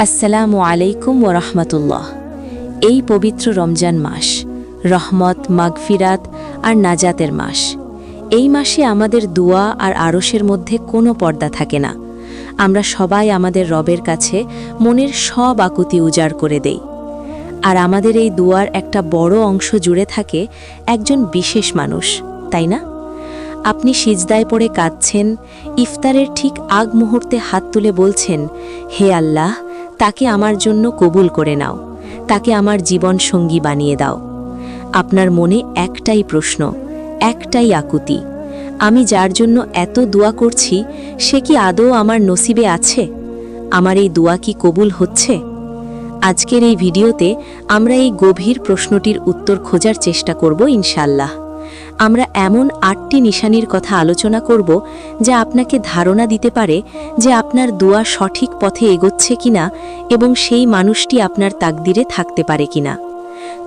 আসসালামু আলাইকুম ওয়া রাহমাতুল্লাহ। এই পবিত্র রমজান মাস রহমত, মাগফিরাত আর নাজাতের মাস। এই মাসে আমাদের দোয়া আর আরশের মধ্যে কোনো পর্দা থাকে না। আমরা সবাই আমাদের রবের কাছে মনের সব আকুতি উজাড় করে দেই। আর আমাদের এই দোয়ার একটা বড় অংশ জুড়ে থাকে একজন বিশেষ মানুষ, তাই না? আপনি সিজদায় পড়ে কাঁদছেন, ইফতারের ঠিক আগ মুহূর্তে হাত তুলে বলছেন, হে আল্লাহ, তাকে আমার জন্য কবুল করে নাও, তাকে আমার জীবন সঙ্গী বানিয়ে দাও। আপনার মনে একটাই প্রশ্ন, একটাই আকুতি, আমি যার জন্য এত দোয়া করছি সে কি আদৌ আমার নসিবে আছে? আমার এই দোয়া কি কবুল হচ্ছে? আজকের এই ভিডিওতে আমরা এই গভীর প্রশ্নটির উত্তর খোঁজার চেষ্টা করব ইনশাআল্লাহ। আমরা এমন 8টি নিশানির কথা আলোচনা করব যা আপনাকে ধারণা দিতে পারে যে আপনার দোয়া সঠিক পথে এগোচ্ছে কিনা এবং সেই মানুষটি আপনার তাকদিরে থাকতে পারে কিনা।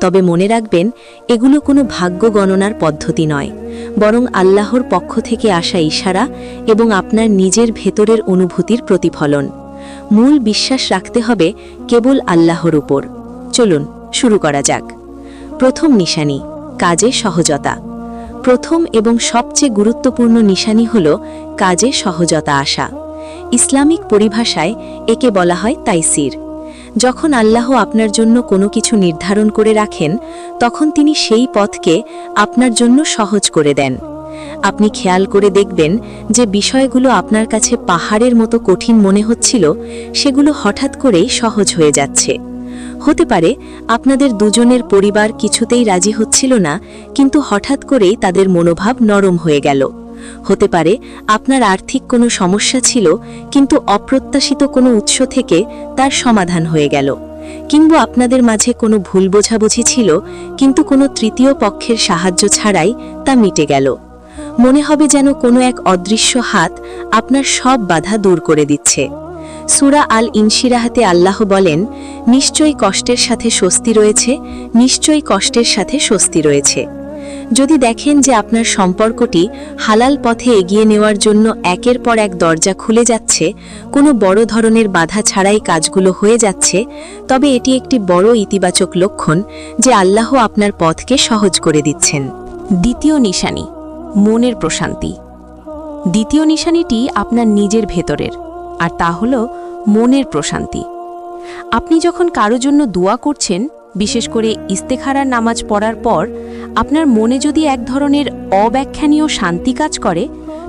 তবে মনে রাখবেন, এগুলো কোনো ভাগ্য গণনার পদ্ধতি নয়, বরং আল্লাহর পক্ষ থেকে আসা ইশারা এবং আপনার নিজের ভেতরের অনুভূতির প্রতিফলন। মূল বিশ্বাস রাখতে হবে কেবল আল্লাহর উপর। চলুন শুরু করা যাক। প্রথম নিশানি, কাজে সহজতা। প্রথম এবং সবচেয়ে গুরুত্বপূর্ণ নিশানি হল কাজে সহজতা আসা। ইসলামিক পরিভাষায় একে বলা হয় তাইসির। যখন আল্লাহ আপনার জন্য কোনো কিছু নির্ধারণ করে রাখেন, তখন তিনি সেই পথকে আপনার জন্য সহজ করে দেন। আপনি খেয়াল করে দেখবেন যে বিষয়গুলো আপনার কাছে পাহাড়ের মতো কঠিন মনে হচ্ছিল, সেগুলো হঠাৎ করেই সহজ হয়ে যাচ্ছে। হতে পারে আপনাদের দুজনের পরিবার কিছুতেই রাজি হচ্ছিল না, কিন্তু হঠাৎ করেই তাদের মনোভাব নরম হয়ে গেল। হতে পারে আপনার আর্থিক কোনো সমস্যা ছিল, কিন্তু অপ্রত্যাশিত কোনো উৎস থেকে তার সমাধান হয়ে গেল। কিংবা আপনাদের মাঝে কোনো ভুল বোঝাবুঝি ছিল, কিন্তু কোনো তৃতীয় পক্ষের সাহায্য ছাড়াই তা মিটে গেল। মনে হবে যেন কোনো এক অদৃশ্য হাত আপনার সব বাধা দূর করে দিচ্ছে। সূরা আল ইনশিরাহাতে আল্লাহ বলেন, নিশ্চয়ই কষ্টের সাথে স্বস্তি রয়েছে, নিশ্চয়ই কষ্টের সাথে স্বস্তি রয়েছে। যদি দেখেন যে আপনার সম্পর্কটি হালাল পথে এগিয়ে নেওয়ার জন্য একের পর এক দরজা খুলে যাচ্ছে, কোনো বড় ধরনের বাধা ছাড়াই কাজগুলো হয়ে যাচ্ছে, তবে এটি একটি বড় ইতিবাচক লক্ষণ যে আল্লাহ আপনার পথকে সহজ করে দিচ্ছেন। দ্বিতীয় নিশানি, মনের প্রশান্তি। দ্বিতীয় নিশানিটি আপনার নিজের ভেতরের, আর তা হল মনের প্রশান্তি। আপনি যখন কারো জন্য দোয়া করছেন, বিশেষ করে ইস্তেখারার নামাজ পড়ার পর আপনার মনে যদি এক ধরনের অব্যাখ্যানীয় শান্তি কাজ করে,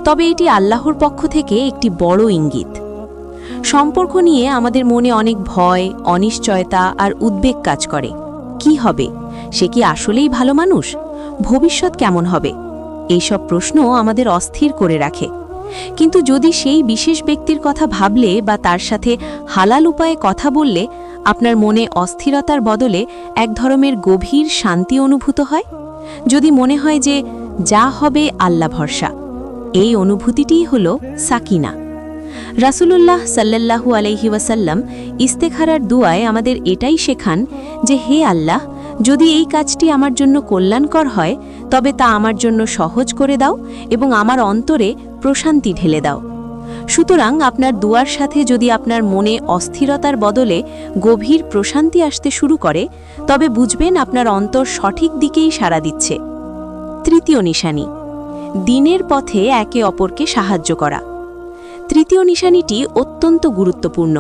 তবে এটি আল্লাহর পক্ষ থেকে একটি বড় ইঙ্গিত। সম্পর্ক নিয়ে আমাদের মনে অনেক ভয়, অনিশ্চয়তা আর উদ্বেগ কাজ করে। কি হবে? সে কি আসলেই ভালো মানুষ? ভবিষ্যৎ কেমন হবে? এইসব প্রশ্ন আমাদের অস্থির করে রাখে। কিন্তু যদি সেই বিশেষ ব্যক্তির কথা ভাবলে বা তার সাথে হালাল উপায়ে কথা বললে আপনার মনে অস্থিরতার বদলে এক ধরনের গভীর শান্তি অনুভূত হয়, যদি মনে হয় যে যা হবে আল্লাহ ভরসা, এই অনুভূতিটিই হল সাকিনা। রাসূলুল্লাহ সাল্লাল্লাহু আলাইহি ওয়াসাল্লাম ইস্তেখারার দুআয় আমাদের এটাই শেখান যে, হে আল্লাহ, যদি এই কাজটি আমার জন্য কল্যাণকর হয়, তবে তা আমার জন্য সহজ করে দাও এবং আমার অন্তরে প্রশান্তি ঢেলে দাও। সুতরাং আপনার দুয়ার সাথে যদি আপনার মনে অস্থিরতার বদলে গভীর প্রশান্তি আসতে শুরু করে, তবে বুঝবেন আপনার অন্তর সঠিক দিকেই সাড়া দিচ্ছে। তৃতীয় নিশানি, দিনের পথে একে অপরকে সাহায্য করা। তৃতীয় নিশানিটি অত্যন্ত গুরুত্বপূর্ণ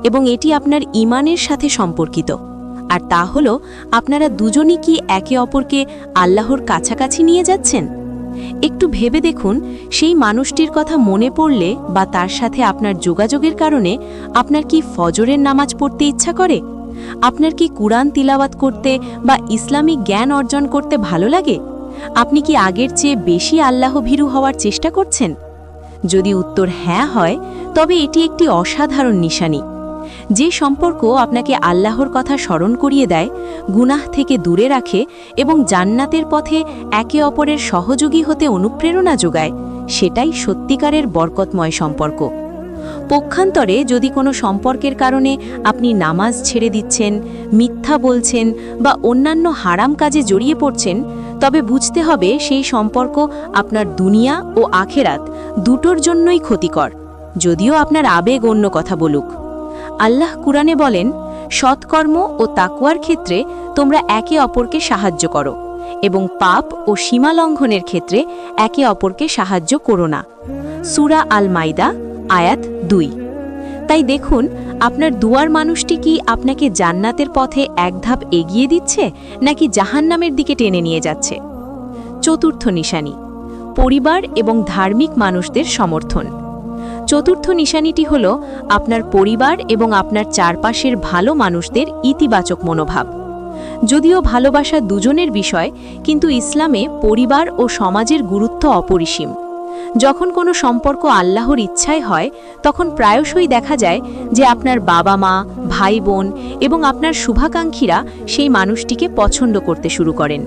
এবং এটি আপনার ঈমানের সাথে সম্পর্কিত। আর তা হল, আপনারা দুজনই কি একে অপরকে আল্লাহর কাছাকাছি নিয়ে যাচ্ছেন? একটু ভেবে দেখুন, সেই মানুষটির কথা মনে পড়লে বা তার সাথে আপনার যোগাযোগের কারণে আপনার কি ফজরের নামাজ পড়তে ইচ্ছা করে? আপনার কি কুরআন তিলাওয়াত করতে বা ইসলামিক জ্ঞান অর্জন করতে ভালো লাগে? আপনি কি আগের চেয়ে বেশি আল্লাহ ভীরু হওয়ার চেষ্টা করছেন? যদি উত্তর হ্যাঁ হয়, তবে এটি একটি অসাধারণ নিশানি। যে সম্পর্ক আপনাকে আল্লাহর কথা স্মরণ করিয়ে দেয়, গুনাহ থেকে দূরে রাখে এবং জান্নাতের পথে একে অপরের সহযোগী হতে অনুপ্রেরণা যোগায়, সেটাই সত্যিকারের বরকতময় সম্পর্ক। পক্ষান্তরে যদি কোনো সম্পর্কের কারণে আপনি নামাজ ছেড়ে দিচ্ছেন, মিথ্যা বলছেন বা অন্যান্য হারাম কাজে জড়িয়ে পড়ছেন, তবে বুঝতে হবে সেই সম্পর্ক আপনার দুনিয়া ও আখেরাত দুটোর জন্যই ক্ষতিকর, যদিও আপনার আবেগ অন্য কথা বলুক। আল্লাহ কুরআনে বলেন, সৎকর্ম ও তাকওয়ার ক্ষেত্রে তোমরা একে অপরকে সাহায্য করো এবং পাপ ও সীমা লঙ্ঘনের ক্ষেত্রে একে অপরকে সাহায্য করো না। সূরা আল মাইদা আয়াত 2। তাই দেখুন, আপনার দুয়ার মানুষটি কি আপনাকে জান্নাতের পথে এক ধাপ এগিয়ে দিচ্ছে নাকি জাহান্নামের দিকে টেনে নিয়ে যাচ্ছে? চতুর্থ নিশানি, পরিবার এবং ধার্মিক মানুষদের সমর্থন। চতুর্থ নিশানিটি হল আপনার পরিবার এবং আপনার চারপাশের ভালো মানুষদের ইতিবাচক মনোভাব। যদিও ভালোবাসা দুজনের বিষয়, কিন্তু ইসলামে পরিবার ও সমাজের গুরুত্ব অপরিসীম। যখন কোনো সম্পর্ক আল্লাহর ইচ্ছায় হয়, তখন প্রায়শই দেখা যায় যে আপনার বাবা মা, ভাই বোন এবং আপনার শুভাকাঙ্ক্ষীরা সেই মানুষটিকে পছন্দ করতে শুরু করেন।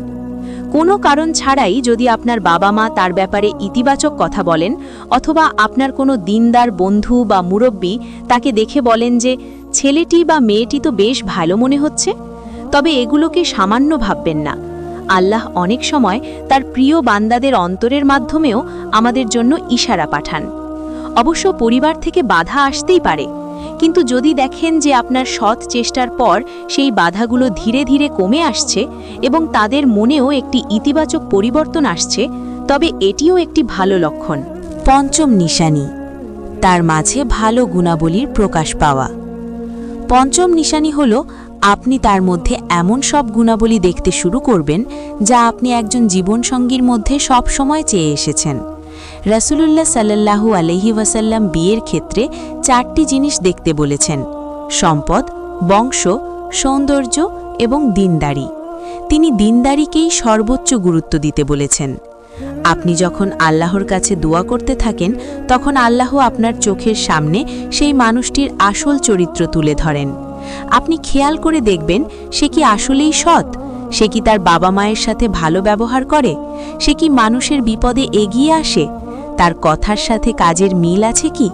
কোনো কারণ ছাড়াই যদি আপনার বাবা মা তার ব্যাপারে ইতিবাচক কথা বলেন, অথবা আপনার কোনো দিনদার বন্ধু বা মুরব্বী তাকে দেখে বলেন যে ছেলেটি বা মেয়েটি তো বেশ ভালো মনে হচ্ছে, তবে এগুলোকে সামান্য ভাববেন না। আল্লাহ অনেক সময় তার প্রিয় বান্দাদের অন্তরের মাধ্যমেও আমাদের জন্য ইশারা পাঠান। অবশ্য পরিবার থেকে বাধা আসতেই পারে, কিন্তু যদি দেখেন যে আপনার সৎ চেষ্টার পর সেই বাধাগুলো ধীরে ধীরে কমে আসছে এবং তাদের মনেও একটি ইতিবাচক পরিবর্তন আসছে, তবে এটিও একটি ভালো লক্ষণ। পঞ্চম নিশানি, তার মাঝে ভালো গুণাবলীর প্রকাশ পাওয়া। পঞ্চম নিশানি হল আপনি তার মধ্যে এমন সব গুণাবলী দেখতে শুরু করবেন যা আপনি একজন জীবনসঙ্গীর মধ্যে সব সময় চেয়ে এসেছেন। রাসূলুল্লাহ সাল্লাল্লাহু আলাইহি ওয়াসাল্লাম বিয়ের ক্ষেত্রে 4টি জিনিস দেখতে বলেছেন: সম্পদ, বংশ, সৌন্দর্য এবং দিনদারি। তিনি দিনদারিকেই সর্বোচ্চ গুরুত্ব দিতে বলেছেন। আপনি যখন আল্লাহর কাছে দোয়া করতে থাকেন, তখন আল্লাহ আপনার চোখের সামনে সেই মানুষটির আসল চরিত্র তুলে ধরেন। আপনি খেয়াল করে দেখবেন সে কি আসলেই সৎ, সে কি তার বাবা মায়ের সাথে ভালো ব্যবহার করে, সে কি মানুষের বিপদে এগিয়ে আসে, তার কথার সাথে কাজের মিল আছে কি,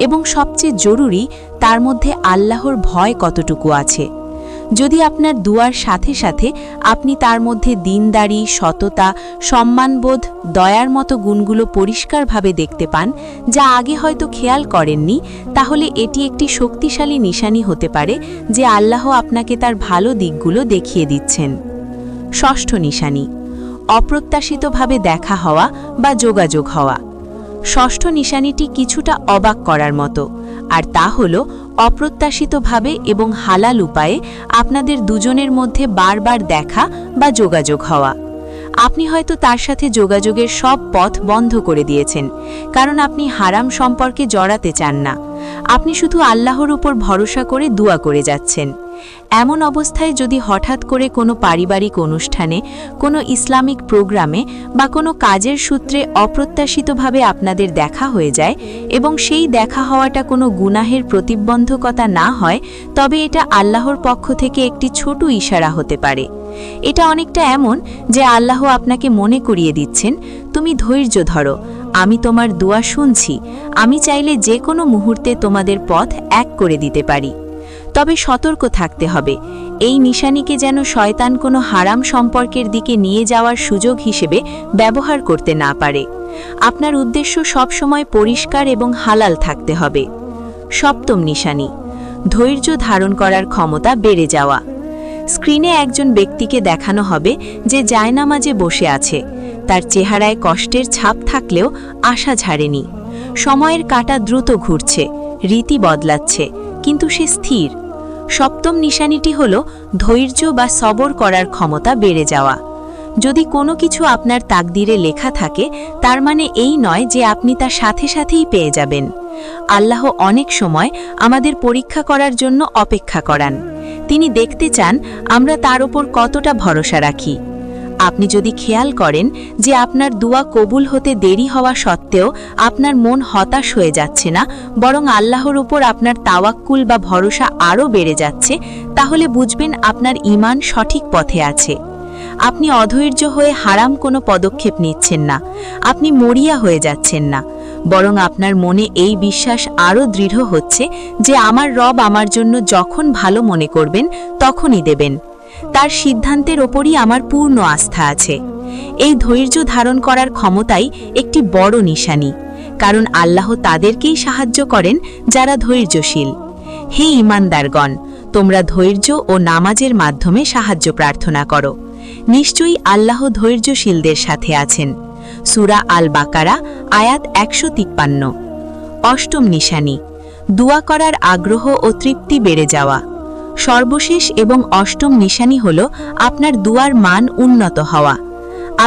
এবং সবচেয়ে জরুরি, তার মধ্যে আল্লাহর ভয় কতটুকু আছে। যদি আপনার দুয়ার সাথে সাথে আপনি তার মধ্যে দিনদারি, সততা, সম্মানবোধ, দয়ার মতো গুণগুলো পরিষ্কারভাবে দেখতে পান, যা আগে হয়তো খেয়াল করেননি, তাহলে এটি একটি শক্তিশালী নিশানি হতে পারে যে আল্লাহ আপনাকে তার ভালো দিকগুলো দেখিয়ে দিচ্ছেন। ষষ্ঠ নিশানি, অপ্রত্যাশিতভাবে দেখা হওয়া বা যোগাযোগ হওয়া। ষষ্ঠ নিশানিটি কিছুটা অবাক করার মতো, আর তা হল অপ্রত্যাশিতভাবে এবং হালাল উপায়ে আপনাদের দুজনের মধ্যে বারবার দেখা বা যোগাযোগ হওয়া। আপনি হয়তো তার সাথে যোগাযোগের সব পথ বন্ধ করে দিয়েছেন, কারণ আপনি হারাম সম্পর্কে জড়াতে চান না। আপনি শুধু আল্লাহর উপর ভরসা করে দোয়া করে যাচ্ছেন। এমন অবস্থায় যদি হঠাৎ করে কোনো পারিবারিক অনুষ্ঠানে, কোনো ইসলামিক প্রোগ্রামে বা কোনো কাজের সূত্রে অপ্রত্যাশিতভাবে আপনাদের দেখা হয়ে যায় এবং সেই দেখা হওয়াটা কোনো গুনাহের প্রতিবন্ধকতা না হয়, তবে এটা আল্লাহর পক্ষ থেকে একটি ছোট ইশারা হতে পারে। এটা অনেকটা এমন যে আল্লাহ আপনাকে মনে করিয়ে দিচ্ছেন, তুমি ধৈর্য ধরো, আমি তোমার দোয়া শুনছি, আমি চাইলে যে কোনো মুহূর্তে তোমাদের পথ এক করে দিতে পারি। তবে সতর্ক থাকতে হবে, এই নিশানিকে যেন শয়তান কোনো হারাম সম্পর্কের দিকে নিয়ে যাওয়ার সুযোগ হিসেবে ব্যবহার করতে না পারে। আপনার উদ্দেশ্য সবসময় পরিষ্কার এবং হালাল থাকতে হবে। সপ্তম নিশানি, ধৈর্য ধারণ করার ক্ষমতা বেড়ে যাওয়া। স্ক্রিনে একজন ব্যক্তিকে দেখানো হবে যে জায়নামাজে বসে আছে। তার চেহারায় কষ্টের ছাপ থাকলেও আশা ছাড়েনি। সময়ের কাঁটা দ্রুত ঘুরছে, রীতি বদলাচ্ছে, কিন্তু সে স্থির। সপ্তম নিশানিটি হল ধৈর্য বা সবর করার ক্ষমতা বেড়ে যাওয়া। যদি কোনো কিছু আপনার তাকদিরে লেখা থাকে, তার মানে এই নয় যে আপনি তার সাথে সাথেই পেয়ে যাবেন। আল্লাহ অনেক সময় আমাদের পরীক্ষা করার জন্য অপেক্ষা করান। তিনি দেখতে চান আমরা তার উপর কতটা ভরসা রাখি। আপনি যদি খেয়াল করেন যে আপনার দোয়া কবুল হতে দেরি হওয়া সত্ত্বেও আপনার মন হতাশ হয়ে যাচ্ছে না, বরং আল্লাহর উপর আপনার তাওয়াক্কুল বা ভরসা আরও বেড়ে যাচ্ছে, তাহলে বুঝবেন আপনার ঈমান সঠিক পথে আছে। আপনি অধৈর্য হয়ে হারাম কোনো পদক্ষেপ নিচ্ছেন না, আপনি মরিয়া হয়ে যাচ্ছেন না, বরং আপনার মনে এই বিশ্বাস আরও দৃঢ় হচ্ছে যে আমার রব আমার জন্য যখন ভালো মনে করবেন তখনই দেবেন। তার সিদ্ধান্তের ওপরই আমার পূর্ণ আস্থা আছে। এই ধৈর্য ধারণ করার ক্ষমতাই একটি বড় নিশানি, কারণ আল্লাহ তাদেরকেই সাহায্য করেন যারা ধৈর্যশীল। হে ঈমানদারগণ, তোমরা ধৈর্য ও নামাজের মাধ্যমে সাহায্য প্রার্থনা করো। নিশ্চয়ই আল্লাহ ধৈর্যশীলদের সাথে আছেন। সূরা আল বাকারা আয়াত 153। অষ্টম নিশানি, দোয়া করার আগ্রহ ও তৃপ্তি বেড়ে যাওয়া। সর্বশেষ এবং অষ্টম নিশানি হল আপনার দুয়ার মান উন্নত হওয়া।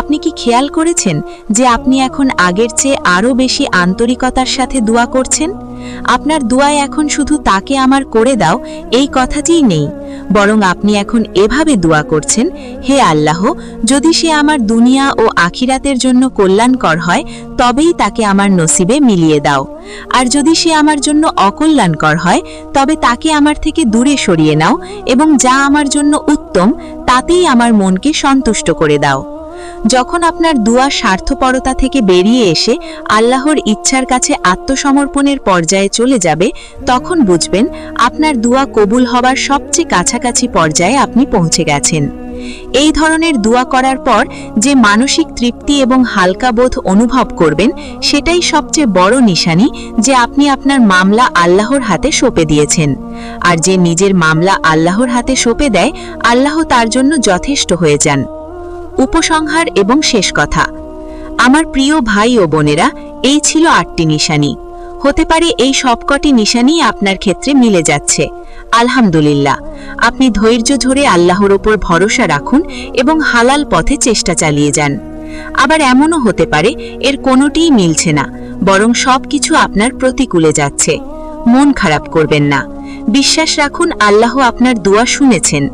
আপনি কি খেয়াল করেছেন যে আপনি এখন আগের চেয়ে আরও বেশি আন্তরিকতার সাথে দোয়া করছেন? আপনার দোয়ায় এখন শুধু তাকে আমার করে দাও এই কথাটিই নেই, বরং আপনি এখন এভাবে দোয়া করছেন, হে আল্লাহ, যদি সে আমার দুনিয়া ও আখিরাতের জন্য কল্যাণকর হয় তবেই তাকে আমার নসিবে মিলিয়ে দাও, আর যদি সে আমার জন্য অকল্যাণকর হয় তবে তাকে আমার থেকে দূরে সরিয়ে নাও এবং যা আমার জন্য উত্তম তাতেই আমার মনকে সন্তুষ্ট করে দাও। যখন আপনার দোয়া স্বার্থপরতা থেকে বেরিয়ে এসে আল্লাহর ইচ্ছার কাছে আত্মসমর্পণের পর্যায়ে চলে যাবে, তখন বুঝবেন আপনার দোয়া কবুল হবার সবচেয়ে কাছাকাছি পর্যায়ে আপনি পৌঁছে গেছেন। এই ধরনের দোয়া করার পর যে মানসিক তৃপ্তি এবং হালকা বোধ অনুভব করবেন, সেটাই সবচেয়ে বড় নিশানি যে আপনি আপনার মামলা আল্লাহর হাতে সঁপে দিয়েছেন। আর যে নিজের মামলা আল্লাহর হাতে সঁপে দেয়, আল্লাহ তার জন্য যথেষ্ট হয়ে যান। উপসংহার এবং শেষ কথা। আমার প্রিয় ভাই ও বোনেরা, এই ছিল 8টি নিশানি। হতে পারে এই সবকটি নিশানি আপনার ক্ষেত্রে মিলে যাচ্ছে। আলহামদুলিল্লাহ, আপনি ধৈর্য ধরে আল্লাহর ওপর ভরসা রাখুন এবং হালাল পথে চেষ্টা চালিয়ে যান। আবার এমনও হতে পারে এর কোনোটিই মিলছে না, বরং সবকিছু আপনার প্রতিকূলে যাচ্ছে। মন খারাপ করবেন না, বিশ্বাস রাখুন আল্লাহ আপনার দোয়া শুনেছেন।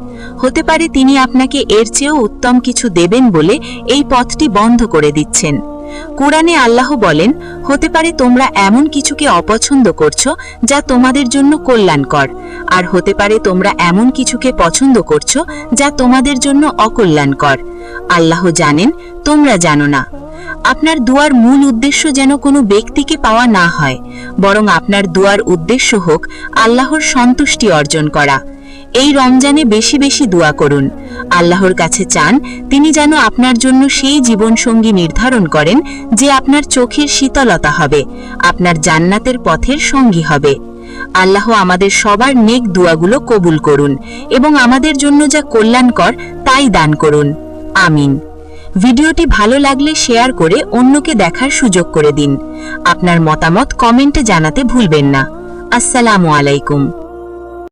হতে পারে তিনি আপনাকে এর চেয়েও উত্তম কিছু দেবেন বলে এই পথটি বন্ধ করে দিচ্ছেন। কোরআনে আল্লাহ বলেন, হতে পারে তোমরা এমন কিছুকে অপছন্দ করছো যা তোমাদের জন্য কল্যাণকর, আর হতে পারে তোমরা এমন কিছুকে পছন্দ করছো যা তোমাদের জন্য অকল্যাণকর। আল্লাহ জানেন, তোমরা জানো না। আপনার দুয়ার মূল উদ্দেশ্য যেন কোনো ব্যক্তিকে পাওয়া না হয়, বরং আপনার দুয়ার উদ্দেশ্য হোক আল্লাহর সন্তুষ্টি অর্জন করা। এই রমজানে বেশি বেশি দোয়া করুন। আল্লাহর কাছে চান তিনি যেন আপনার জন্য সেই জীবনসঙ্গী নির্ধারণ করেন যে আপনার চোখের শীতলতা হবে, আপনার জান্নাতের পথের সঙ্গী হবে। আল্লাহ আমাদের সবার নেক দোয়াগুলো কবুল করুন এবং আমাদের জন্য যা কল্যাণকর তাই দান করুন। আমিন। ভিডিওটি ভালো লাগলে শেয়ার করে অন্যকে দেখার সুযোগ করে দিন। আপনার মতামত কমেন্টে জানাতে ভুলবেন না। আসসালামু আলাইকুম।